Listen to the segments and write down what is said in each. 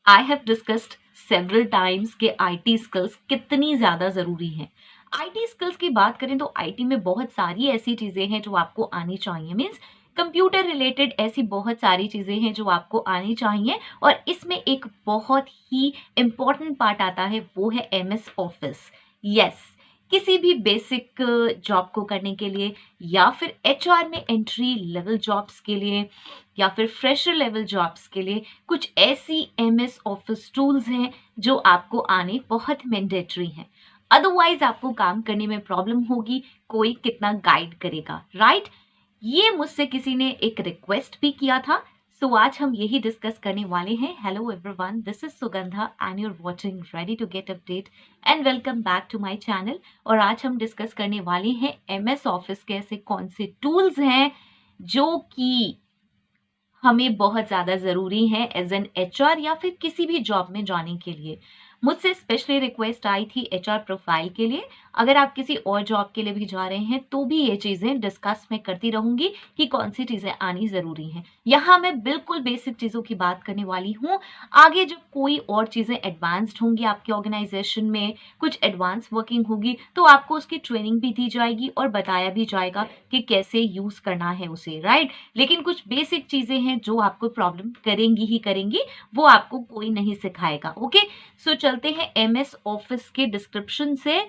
I have discussed several times कि IT skills कितनी ज़्यादा ज़रूरी हैं। आईटी स्किल्स की बात करें तो आईटी में बहुत सारी ऐसी चीज़ें हैं जो आपको आनी चाहिए। मीन्स कंप्यूटर रिलेटेड ऐसी बहुत सारी चीज़ें हैं जो आपको आनी चाहिए, और इसमें एक बहुत ही इम्पॉर्टेंट पार्ट आता है, वो है एमएस ऑफिस। यस, किसी भी बेसिक जॉब को करने के लिए, या फिर एचआर में एंट्री लेवल जॉब्स के लिए, या फिर फ्रेशर लेवल जॉब्स के लिए कुछ ऐसी एमएस ऑफिस टूल्स हैं जो आपको आने बहुत मैंडेटरी हैं। अदरवाइज आपको काम करने में प्रॉब्लम होगी, कोई कितना गाइड करेगा, राइट? ये मुझसे किसी ने एक रिक्वेस्ट भी किया था, सो आज हम यही डिस्कस करने वाले हैं। Hello everyone, this is Sugandha and you are watching ready to get update and welcome back to my channel. और आज हम डिस्कस करने वाले हैं एमएस ऑफिस के ऐसे कौन से टूल्स हैं जो कि हमें बहुत ज़्यादा ज़रूरी है एज एन एचआर या फिर किसी भी जॉब में जाने के लिए। मुझसे स्पेशली रिक्वेस्ट आई थी एचआर प्रोफाइल के लिए। अगर आप किसी और जॉब के लिए भी जा रहे हैं तो भी ये चीज़ें डिस्कस मैं करती रहूंगी कि कौन सी चीज़ें आनी ज़रूरी हैं। यहाँ मैं बिल्कुल बेसिक चीज़ों की बात करने वाली हूँ। आगे जब कोई और चीज़ें एडवांस्ड होंगी आपके ऑर्गेनाइजेशन में, कुछ एडवांस वर्किंग होगी, तो आपको उसकी ट्रेनिंग भी दी जाएगी और बताया भी जाएगा कि कैसे यूज़ करना है उसे, राइट? लेकिन कुछ बेसिक चीज़ें हैं जो आपको प्रॉब्लम करेंगी ही करेंगी, वो आपको कोई नहीं सिखाएगा। ओके, सो चलते हैं एमएस ऑफिस के डिस्क्रिप्शन से।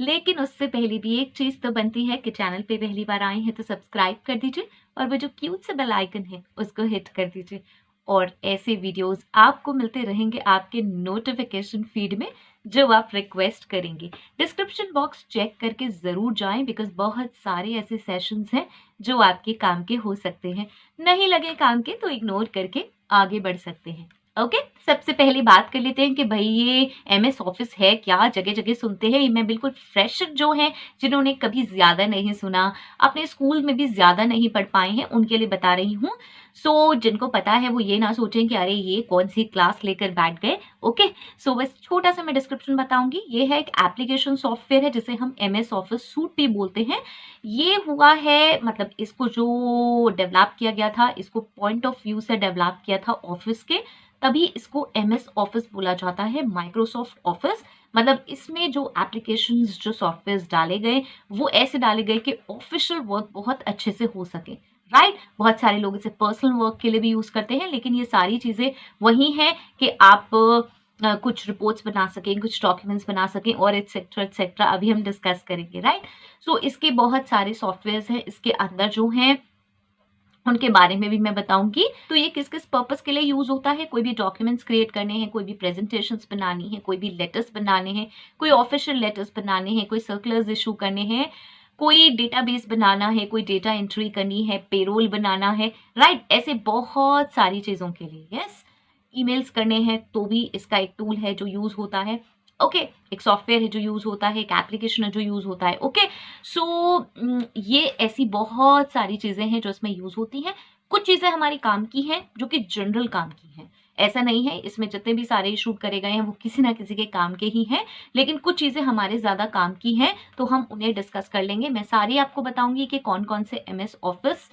लेकिन उससे पहले भी एक चीज़ तो बनती है कि चैनल पे पहली बार आए हैं तो सब्सक्राइब कर दीजिए, और वो जो क्यूट से बेल आइकन है उसको हिट कर दीजिए। और ऐसे वीडियोस आपको मिलते रहेंगे आपके नोटिफिकेशन फीड में जो आप रिक्वेस्ट करेंगे। डिस्क्रिप्शन बॉक्स चेक करके ज़रूर जाएं, बिकॉज बहुत सारे ऐसे सेशंस हैं जो आपके काम के हो सकते हैं। नहीं लगे काम के तो इग्नोर करके आगे बढ़ सकते हैं। ओके, सबसे पहले बात कर लेते हैं कि भाई ये एमएस ऑफिस है क्या। जगह जगह सुनते हैं, मैं बिल्कुल फ्रेशर जो हैं, जिन्होंने कभी ज़्यादा नहीं सुना, अपने स्कूल में भी ज़्यादा नहीं पढ़ पाए हैं, उनके लिए बता रही हूँ। सो जिनको पता है वो ये ना सोचें कि अरे ये कौन सी क्लास लेकर बैठ गए। ओके, सो बस छोटा सा मैं डिस्क्रिप्शन बताऊंगी। ये है एक एप्लीकेशन सॉफ्टवेयर है जिसे हम एमएस ऑफिस सूट भी बोलते हैं। ये हुआ है, मतलब इसको जो डेवलप किया गया था, इसको पॉइंट ऑफ व्यू से डेवलप किया था ऑफिस के, तभी इसको एमएस ऑफिस बोला जाता है, माइक्रोसॉफ्ट ऑफिस। मतलब इसमें जो एप्लीकेशंस, जो सॉफ्टवेयर्स डाले गए वो ऐसे डाले गए कि ऑफिशियल वर्क बहुत अच्छे से हो सके, राइट? बहुत सारे लोग इसे पर्सनल वर्क के लिए भी यूज करते हैं, लेकिन ये सारी चीजें वही हैं कि आप कुछ रिपोर्ट्स बना सकें, कुछ डॉक्यूमेंट्स बना सकें, और एटसेट्रा एटसेट्रा अभी हम डिस्कस करेंगे, राइट? सो इसके बहुत सारे सॉफ्टवेयर्स हैं इसके अंदर जो हैं, उनके बारे में भी मैं बताऊंगी। तो ये किस किस पर्पस के लिए यूज होता है। कोई भी डॉक्यूमेंट्स क्रिएट करने हैं, कोई भी प्रेजेंटेशंस बनानी है, कोई भी लेटर्स बनाने हैं, कोई ऑफिशियल लेटर्स बनाने हैं, कोई सर्कुलर्स इशू करने हैं, कोई डेटाबेस बनाना है, कोई डेटा एंट्री करनी है, पेरोल बनाना है, राइट? ऐसे बहुत सारी चीजों के लिए। यस, ईमेल्स करने हैं तो भी इसका एक टूल है जो यूज होता है। ओके, एक सॉफ्टवेयर है जो यूज होता है, एक एप्लीकेशन है जो यूज होता है। ओके, सो ये ऐसी बहुत सारी चीजें हैं जो इसमें यूज होती हैं। कुछ चीजें हमारी काम की हैं जो कि जनरल काम की हैं। ऐसा नहीं है इसमें जितने भी सारे शूट करे गए हैं वो किसी ना किसी के काम के ही हैं, लेकिन कुछ चीजें हमारे ज्यादा काम की हैं तो हम उन्हें डिस्कस कर लेंगे। मैं सारी आपको बताऊंगी कि कौन कौन से एमएस ऑफिस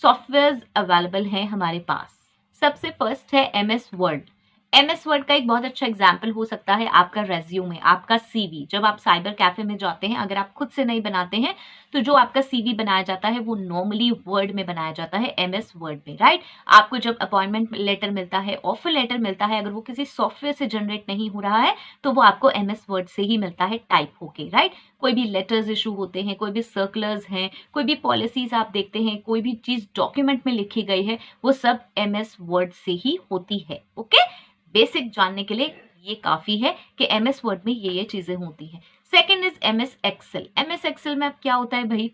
सॉफ्टवेयर अवेलेबल हैं हमारे पास। सबसे फर्स्ट है एमएस वर्ड। एमएस वर्ड का एक बहुत अच्छा एग्जाम्पल हो सकता है आपका रेज्यूमे, आपका सीवी। जब आप साइबर कैफे में जाते हैं, अगर आप खुद से नहीं बनाते हैं तो जो आपका सीवी बनाया जाता है वो नॉर्मली वर्ड में बनाया जाता है, एमएस वर्ड में, राइट? आपको जब अपॉइंटमेंट लेटर मिलता है, ऑफर लेटर मिलता है, अगर वो किसी सॉफ्टवेयर से जनरेट नहीं हो रहा है तो वो आपको एमएस वर्ड से ही मिलता है टाइप होके, राइट? कोई भी लेटर्स इशू होते हैं, कोई भी सर्कुलर्स हैं, कोई भी पॉलिसीज आप देखते हैं, कोई भी चीज डॉक्यूमेंट में लिखी गई है, वो सब एमएस वर्ड से ही होती है। ओके, बेसिक जानने के लिए ये काफी है कि एमएस वर्ड में ये चीजें होती हैं। Second is MS Excel. MS Excel में अब क्या होता है भाई,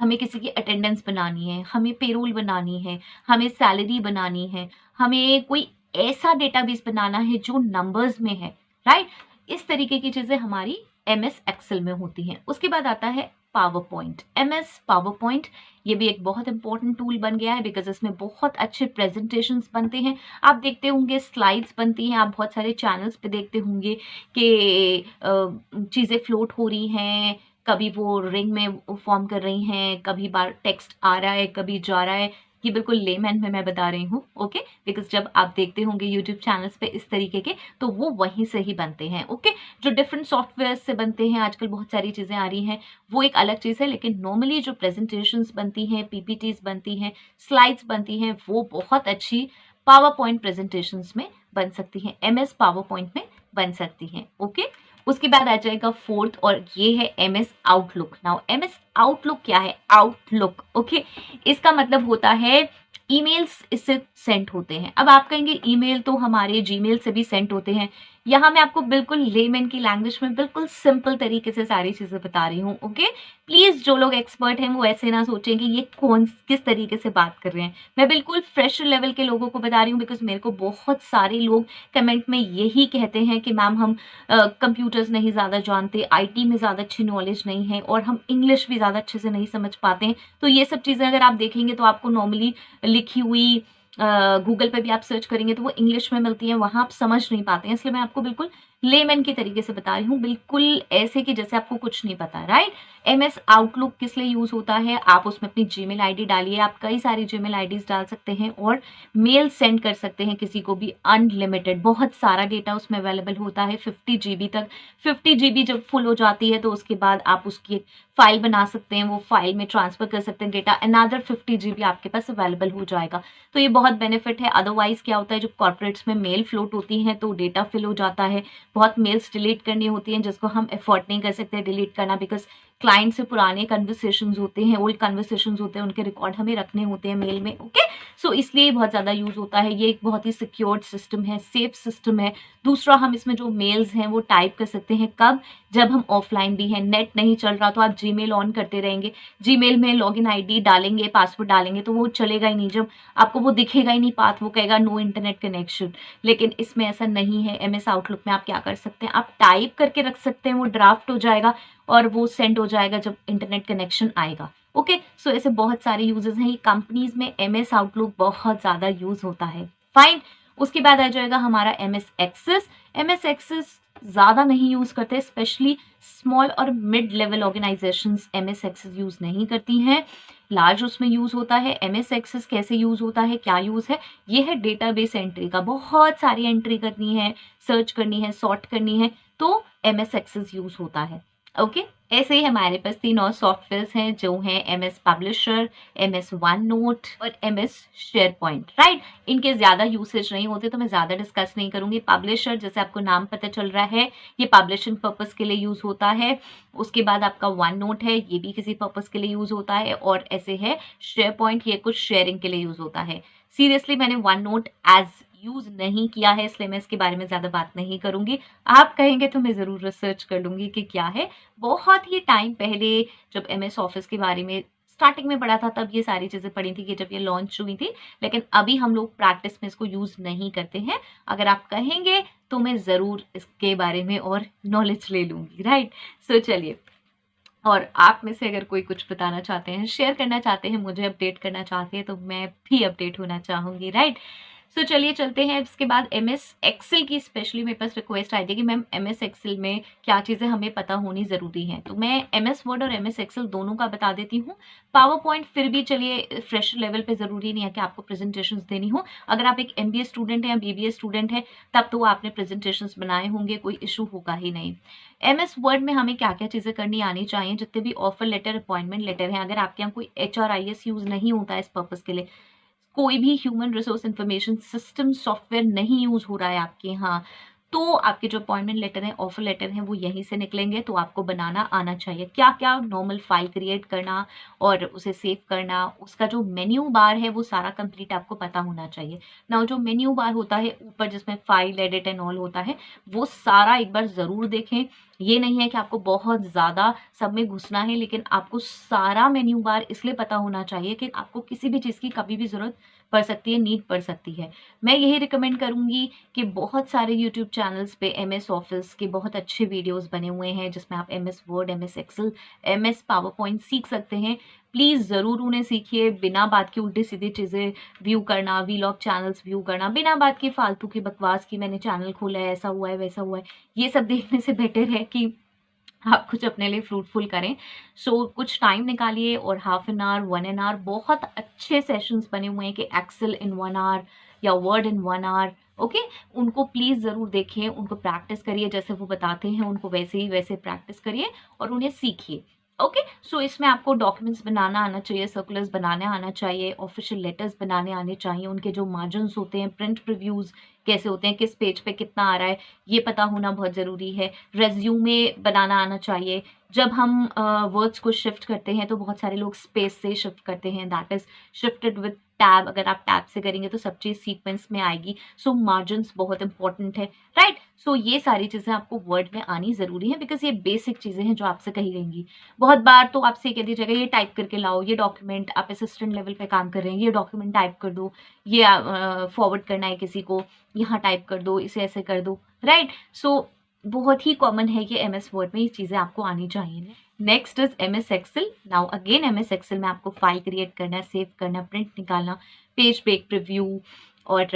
हमें किसी की अटेंडेंस बनानी है, हमें पेरोल बनानी है, हमें सैलरी बनानी है, हमें कोई ऐसा डेटाबेस बनाना है जो नंबर्स में है, राइट? इस तरीके की चीजें हमारी एमएस एक्सेल में होती हैं। उसके बाद आता है power point. MS power point, ये भी एक बहुत इंपॉर्टेंट टूल बन गया है, बिकॉज इसमें बहुत अच्छे प्रेजेंटेशंस बनते हैं। आप देखते होंगे स्लाइड्स बनती हैं, आप बहुत सारे चैनल्स पे देखते होंगे कि चीज़ें फ्लोट हो रही हैं, कभी वो रिंग में फॉर्म कर रही हैं, कभी बार टेक्स्ट आ रहा है, कभी जा रहा है। ये बिल्कुल लेमैन में मैं बता रही हूँ, ओके, बिकॉज जब आप देखते होंगे यूट्यूब चैनल्स पे इस तरीके के, तो वो वहीं से ही बनते हैं, ओके। जो डिफरेंट सॉफ्टवेयर से बनते हैं, आजकल बहुत सारी चीज़ें आ रही हैं, वो एक अलग चीज़ है, लेकिन नॉर्मली जो प्रेजेंटेशंस बनती हैं, पीपीटीज बनती हैं, स्लाइड्स बनती हैं, वो बहुत अच्छी पावर पॉइंट प्रेजेंटेशंस में बन सकती हैं, MS पावर पॉइंट में बन सकती हैं, ओके। उसके बाद आ जाएगा फोर्थ, और ये है MS outlook. Now MS outlook क्या है? आउटलुक, ओके, इसका मतलब होता है ईमेल्स इससे सेंड होते हैं। अब आप कहेंगे ईमेल तो हमारे जीमेल से भी सेंड होते हैं। यहाँ मैं आपको बिल्कुल लेमैन की लैंग्वेज में बिल्कुल सिंपल तरीके से सारी चीजें बता रही हूँ, ओके। प्लीज जो लोग एक्सपर्ट हैं वो ऐसे ना सोचें कि ये किस तरीके से बात कर रहे हैं। मैं बिल्कुल फ्रेशर लेवल के लोगों को बता रही हूँ, बिकॉज मेरे को बहुत सारे लोग कमेंट में यही कहते हैं कि मैम हम कंप्यूटर्स नहीं ज़्यादा जानते, IT में ज़्यादा अच्छी नॉलेज नहीं है, और हम इंग्लिश भी ज़्यादा अच्छे से नहीं समझ पाते हैं। तो ये सब चीज़ें अगर आप देखेंगे तो आपको नॉर्मली लिखी हुई गूगल पे भी आप सर्च करेंगे तो वो इंग्लिश में मिलती है, वहाँ आप समझ नहीं पाते हैं। इसलिए मैं आपको बिल्कुल लेमैन के तरीके से बता रही हूँ, बिल्कुल ऐसे कि जैसे आपको कुछ नहीं पता, राइट। MS आउटलुक किस लिए यूज होता है? आप उसमें अपनी जीमेल ID डालिए, आप कई सारी जीमेल IDs डाल सकते हैं और मेल सेंड कर सकते हैं किसी को भी, अनलिमिटेड, बहुत सारा डेटा उसमें अवेलेबल होता है, 50 GB तक। 50 GB जब फुल हो जाती है तो उसके बाद आप उसकी फाइल बना सकते हैं, वो फाइल में ट्रांसफर कर सकते हैं डेटा, अनदर 50 GB आपके पास अवेलेबल हो जाएगा। तो ये बहुत बेनिफिट है। अदरवाइज क्या होता है, जब कॉर्पोरेट्स में मेल फ्लोट होती हैं तो डेटा फिल हो जाता है, बहुत मेल्स डिलीट करनी होती हैं जिसको हम एफोर्ड नहीं कर सकते डिलीट करना, बिकॉज क्लाइंट से पुराने कन्वर्सेशंस होते हैं, ओल्ड कन्वर्सेशंस होते हैं, उनके रिकॉर्ड हमें रखने होते हैं मेल में, ओके। सो इसलिए बहुत ज़्यादा यूज होता है। ये एक बहुत ही सिक्योर्ड सिस्टम है, सेफ सिस्टम है। दूसरा, हम इसमें जो मेल्स हैं वो टाइप कर सकते हैं, कब? जब हम ऑफलाइन भी हैं, नेट नहीं चल रहा तो आप जीमेल ऑन करते रहेंगे, जीमेल में लॉगिन ID डालेंगे, पासवर्ड डालेंगे तो वो चलेगा ही नहीं, जब आपको वो दिखेगा ही नहीं पाथ, वो कहेगा नो इंटरनेट कनेक्शन। लेकिन इसमें ऐसा नहीं है। MS आउटलुक में आप क्या कर सकते हैं, आप टाइप करके रख सकते हैं, वो ड्राफ्ट हो जाएगा और वो सेंड हो जाएगा जब इंटरनेट कनेक्शन आएगा, ओके। सो ऐसे बहुत सारे यूजेस हैं, कंपनीज में MS आउटलुक बहुत ज़्यादा यूज होता है, फाइन। उसके बाद आ जाएगा हमारा MS एक्सेस। MS एक्सेस ज़्यादा नहीं यूज़ करते, स्पेशली स्मॉल और mid level organisations MS Access use नहीं करती हैं, लार्ज उसमें यूज़ होता है। MS एक्सेस कैसे यूज़ होता है, क्या यूज़ है? ये है डेटाबेस एंट्री का, बहुत सारी एंट्री करनी है, सर्च करनी है, सॉर्ट करनी है, तो MS एक्सेस यूज़ होता है, ओके। ऐसे ही हमारे पास 3 और सॉफ्टवेयर्स हैं जो हैं MS publisher, MS one note और MS शेयर पॉइंट, राइट। इनके ज़्यादा यूसेज नहीं होते तो मैं ज़्यादा डिस्कस नहीं करूंगी। पब्लिशर, जैसे आपको नाम पता चल रहा है, ये पब्लिशिंग पर्पस के लिए यूज़ होता है। उसके बाद आपका वन नोट है, ये भी किसी पर्पस के लिए यूज़ होता है। और ऐसे है शेयर पॉइंट, ये कुछ शेयरिंग के लिए यूज़ होता है। सीरियसली मैंने वन नोट एज यूज नहीं किया है, इसलिए मैं इसके बारे में ज़्यादा बात नहीं करूंगी। आप कहेंगे तो मैं ज़रूर रिसर्च कर लूंगी कि क्या है। बहुत ही टाइम पहले जब MS ऑफिस के बारे में स्टार्टिंग में पढ़ा था तब ये सारी चीज़ें पढ़ी थी कि जब ये लॉन्च हुई थी, लेकिन अभी हम लोग प्रैक्टिस में इसको यूज़ नहीं करते हैं। अगर आप कहेंगे तो मैं ज़रूर इसके बारे में और नॉलेज ले लूँगी, राइट। सो चलिए, और आप में से अगर कोई कुछ बताना चाहते हैं, शेयर करना चाहते हैं, मुझे अपडेट करना चाहते हैं, तो मैं भी अपडेट होना चाहूँगी, राइट। सो चलिए चलते हैं। इसके बाद MS एक्सेल की स्पेशली मेरे पास रिक्वेस्ट आई थी कि मैम MS एक्सेल में क्या चीज़ें हमें पता होनी ज़रूरी हैं, तो मैं MS वर्ड और MS एक्सेल दोनों का बता देती हूँ। पावर पॉइंट फिर भी चलिए फ्रेशर लेवल पे ज़रूरी नहीं है कि आपको प्रेजेंटेशंस देनी हो। अगर आप एक MBA स्टूडेंट हैं या BBA स्टूडेंट है तब तो आपने प्रेजेंटेशंस बनाए होंगे, कोई इशू होगा ही नहीं। MS वर्ड में हमें क्या क्या चीज़ें करनी आनी चाहिए, जितने भी ऑफर लेटर, अपॉइंटमेंट लेटर हैं, अगर आपके यहाँ कोई HRIS यूज़ नहीं होता है इस पर्पज़ के लिए, कोई भी human resource information system software नहीं यूज हो रहा है आपके यहाँ, तो आपके जो अपॉइंटमेंट लेटर है, ऑफर लेटर है, वो यहीं से निकलेंगे। तो आपको बनाना आना चाहिए क्या क्या, नॉर्मल फाइल क्रिएट करना और उसे सेव करना, उसका जो मेन्यू बार है वो सारा कंप्लीट आपको पता होना चाहिए ना। जो मेन्यू बार होता है ऊपर जिसमें फाइल एडिट एंड ऑल होता है, वो सारा एक बार ज़रूर देखें। ये नहीं है कि आपको बहुत ज़्यादा सब में घुसना है, लेकिन आपको सारा मेन्यू बार इसलिए पता होना चाहिए कि आपको किसी भी चीज़ की कभी भी ज़रूरत पड़ सकती है, नीड पड़ सकती है। मैं यही रिकमेंड करूंगी कि बहुत सारे यूट्यूब चैनल्स पे MS ऑफिस के बहुत अच्छे वीडियोस बने हुए हैं जिसमें आप MS Word, MS Excel, MS PowerPoint सीख सकते हैं। प्लीज़ ज़रूर उन्हें सीखिए। बिना बात की उल्टी सीधी चीज़ें व्यू करना, वीलॉग चैनल्स व्यू करना, बिना बात की फालतू की बकवास की मैंने चैनल खोला है, ऐसा हुआ है, वैसा हुआ है, ये सब देखने से बेटर है कि आप कुछ अपने लिए फ्रूटफुल करें। सो कुछ टाइम निकालिए और हाफ एन आवर 1 आवर बहुत अच्छे सेशंस बने हुए हैं कि एक्सेल इन 1 आवर या वर्ड इन 1 आवर। ओके, उनको प्लीज़ ज़रूर देखिए, उनको प्रैक्टिस करिए, जैसे वो बताते हैं उनको वैसे ही वैसे प्रैक्टिस करिए और उन्हें सीखिए। ओके, सो इसमें आपको डॉक्यूमेंट्स बनाना आना चाहिए, सर्कुलर्स बनाने आना चाहिए, ऑफिशियल लेटर्स बनाने आने चाहिए, उनके जो मार्जिन्स होते हैं, प्रिंट प्रीव्यूज़ कैसे होते हैं, किस पेज पे कितना आ रहा है, ये पता होना बहुत ज़रूरी है। रेज़्यूमे बनाना आना चाहिए। जब हम वर्ड्स को शिफ्ट करते हैं तो बहुत सारे लोग स्पेस से शिफ्ट करते हैं, that is shifted with tab. अगर आप टैब से करेंगे तो सब चीज़ सीक्वेंस में आएगी। सो मार्जिन्स बहुत इंपॉर्टेंट है, राइट? सो ये सारी चीज़ें आपको वर्ड में आनी ज़रूरी है, बिकॉज़ ये बेसिक चीज़ें हैं जो आपसे कही गईंगी। बहुत बार तो आपसे ये कह दिया जाएगा ये टाइप करके लाओ, ये डॉक्यूमेंट, आप असिस्टेंट लेवल पे काम कर रहे हैं, ये डॉक्यूमेंट टाइप कर दो, ये फॉरवर्ड करना है किसी को, यहाँ टाइप कर दो, इसे ऐसे कर दो, राइट? सो बहुत ही कॉमन है कि एमएस वर्ड में ये चीज़ें आपको आनी चाहिए। Next is MS Excel. Now again MS Excel में आपको फाइल क्रिएट करना, सेव करना, प्रिंट निकालना, पेज ब्रेक प्रीव्यू और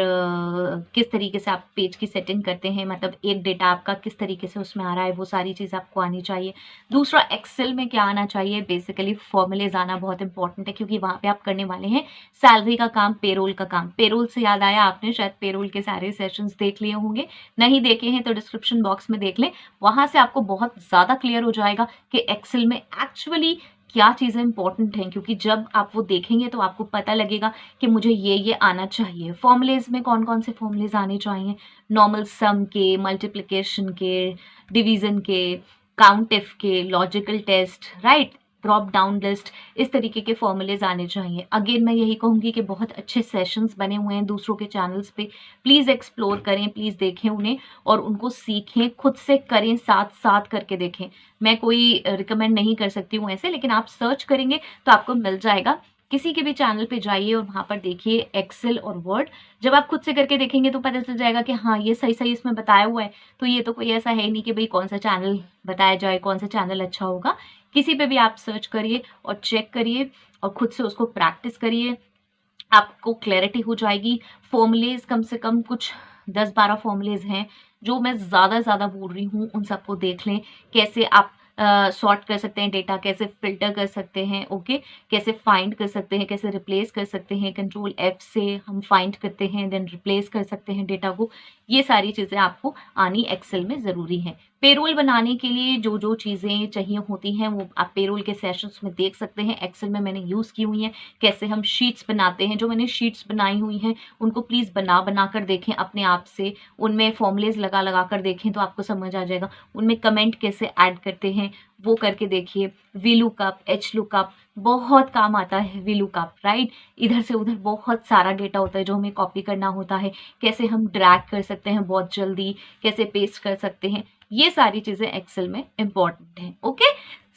किस तरीके से आप पेज की सेटिंग करते हैं, मतलब एक डेटा आपका किस तरीके से उसमें आ रहा है, वो सारी चीज़ आपको आनी चाहिए। दूसरा, एक्सेल में क्या आना चाहिए, बेसिकली फॉर्मूलेज आना बहुत इंपॉर्टेंट है, क्योंकि वहाँ पे आप करने वाले हैं सैलरी का काम, पेरोल का काम। पेरोल से याद आया, आपने शायद पेरोल के सारे सेशंस देख लिए होंगे, नहीं देखे हैं तो डिस्क्रिप्शन बॉक्स में देख लें, वहाँ से आपको बहुत ज़्यादा क्लियर हो जाएगा कि एक्सेल में एक्चुअली क्या चीज़ें इंपॉर्टेंट हैं, क्योंकि जब आप वो देखेंगे तो आपको पता लगेगा कि मुझे ये आना चाहिए। फॉर्मूलेज में कौन कौन से फॉर्मूलेज आने चाहिए, नॉर्मल सम के, मल्टीप्लिकेशन के, डिवीजन के, काउंट इफ के, logical test, right, drop down list, इस तरीके के फॉर्मूलेज आने चाहिए। अगेन मैं यही कहूँगी कि बहुत अच्छे सेशंस बने हुए हैं दूसरों के चैनल्स पे, प्लीज़ एक्सप्लोर करें, प्लीज़ देखें उन्हें और उनको सीखें, खुद से करें, साथ साथ करके देखें। मैं कोई रिकमेंड नहीं कर सकती हूँ ऐसे, लेकिन आप सर्च करेंगे तो आपको मिल जाएगा। किसी के भी चैनल पे जाइए और वहाँ पर देखिए एक्सेल और वर्ड। जब आप खुद से करके देखेंगे तो पता चल जाएगा कि हाँ, ये सही सही इसमें बताया हुआ है, तो ये तो कोई ऐसा है नहीं कि भाई कौन सा चैनल बताया जाए, कौन सा चैनल अच्छा होगा। किसी पे भी आप सर्च करिए और चेक करिए और खुद से उसको प्रैक्टिस करिए, आपको क्लैरिटी हो जाएगी। फॉर्मूलेज कम से कम कुछ 10-12 फॉर्मूलेज हैं जो मैं ज़्यादा बोल रही हूँ, उन सबको देख लें। कैसे आप सॉर्ट कर सकते हैं डेटा, कैसे फ़िल्टर कर सकते हैं, ओके, कैसे फाइंड कर सकते हैं, कैसे रिप्लेस कर सकते हैं, कंट्रोल F से हम फाइंड करते हैं, देन रिप्लेस कर सकते हैं डेटा को। ये सारी चीज़ें आपको आनी एक्सेल में ज़रूरी है। पेरोल बनाने के लिए जो जो चीज़ें चाहिए होती हैं वो आप पेरोल के सेशंस में देख सकते हैं, एक्सेल में मैंने यूज़ की हुई हैं। कैसे हम शीट्स बनाते हैं, जो मैंने शीट्स बनाई हुई हैं उनको प्लीज़ बना कर देखें अपने आप से, उनमें फॉर्मूलेज लगा कर देखें तो आपको समझ आ जाएगा। उनमें कमेंट कैसे ऐड करते हैं वो करके देखिए। वी लुकअप, एच लुकअप बहुत काम आता है। वी लुकअप, राइट, इधर से उधर बहुत सारा डेटा होता है जो हमें कॉपी करना होता है, कैसे हम ड्रैग कर सकते हैं बहुत जल्दी, कैसे पेस्ट कर सकते हैं, ये सारी चीज़ें एक्सेल में इम्पॉर्टेंट हैं। ओके,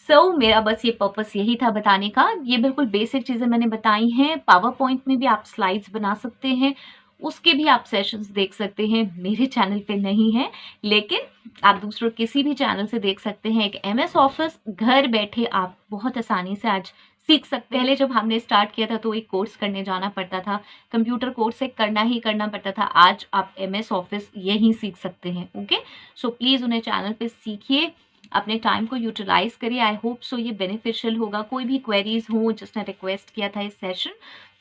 सो मेरा बस ये पर्पस यही था बताने का। ये बिल्कुल बेसिक चीज़ें मैंने बताई हैं। पावर पॉइंट में भी आप स्लाइड्स बना सकते हैं, उसके भी आप सेशंस देख सकते हैं, मेरे चैनल पे नहीं है, लेकिन आप दूसरों किसी भी चैनल से देख सकते हैं। एक एमएस ऑफिस घर बैठे आप बहुत आसानी से आज सीख सकते हैं। पहले जब हमने स्टार्ट किया था तो एक कोर्स करने जाना पड़ता था, कंप्यूटर कोर्स एक करना ही करना पड़ता था। आज आप एमएस ऑफिस यहीं सीख सकते हैं। ओके, सो प्लीज़ उन्हें चैनल पे सीखिए, अपने टाइम को यूटिलाइज करिए। आई होप सो ये बेनिफिशियल होगा। कोई भी क्वेरीज हो, जिसने रिक्वेस्ट किया था इस सेशन,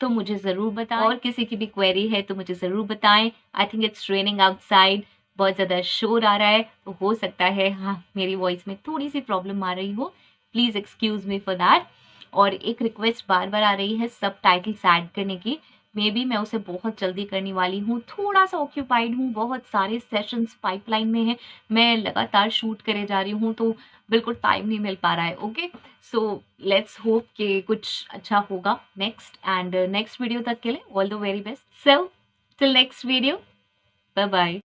तो मुझे ज़रूर बताएं, और किसी की भी क्वेरी है तो मुझे ज़रूर बताएं। I think it's raining outside, बहुत ज़्यादा शोर आ रहा है, तो हो सकता है हाँ मेरी वॉइस में थोड़ी सी प्रॉब्लम आ रही हो, please excuse me for that. और एक रिक्वेस्ट बार बार आ रही है सब टाइटल्स ऐड करने की, मे बी मैं उसे बहुत जल्दी करने वाली हूँ। थोड़ा सा ऑक्यूपाइड हूँ, बहुत सारे सेशंस पाइपलाइन में हैं, मैं लगातार शूट करे जा रही हूँ, तो बिल्कुल टाइम नहीं मिल पा रहा है। ओके, सो लेट्स होप कि कुछ अच्छा होगा नेक्स्ट, एंड नेक्स्ट वीडियो तक के लिए all the very best. So till next video, bye bye.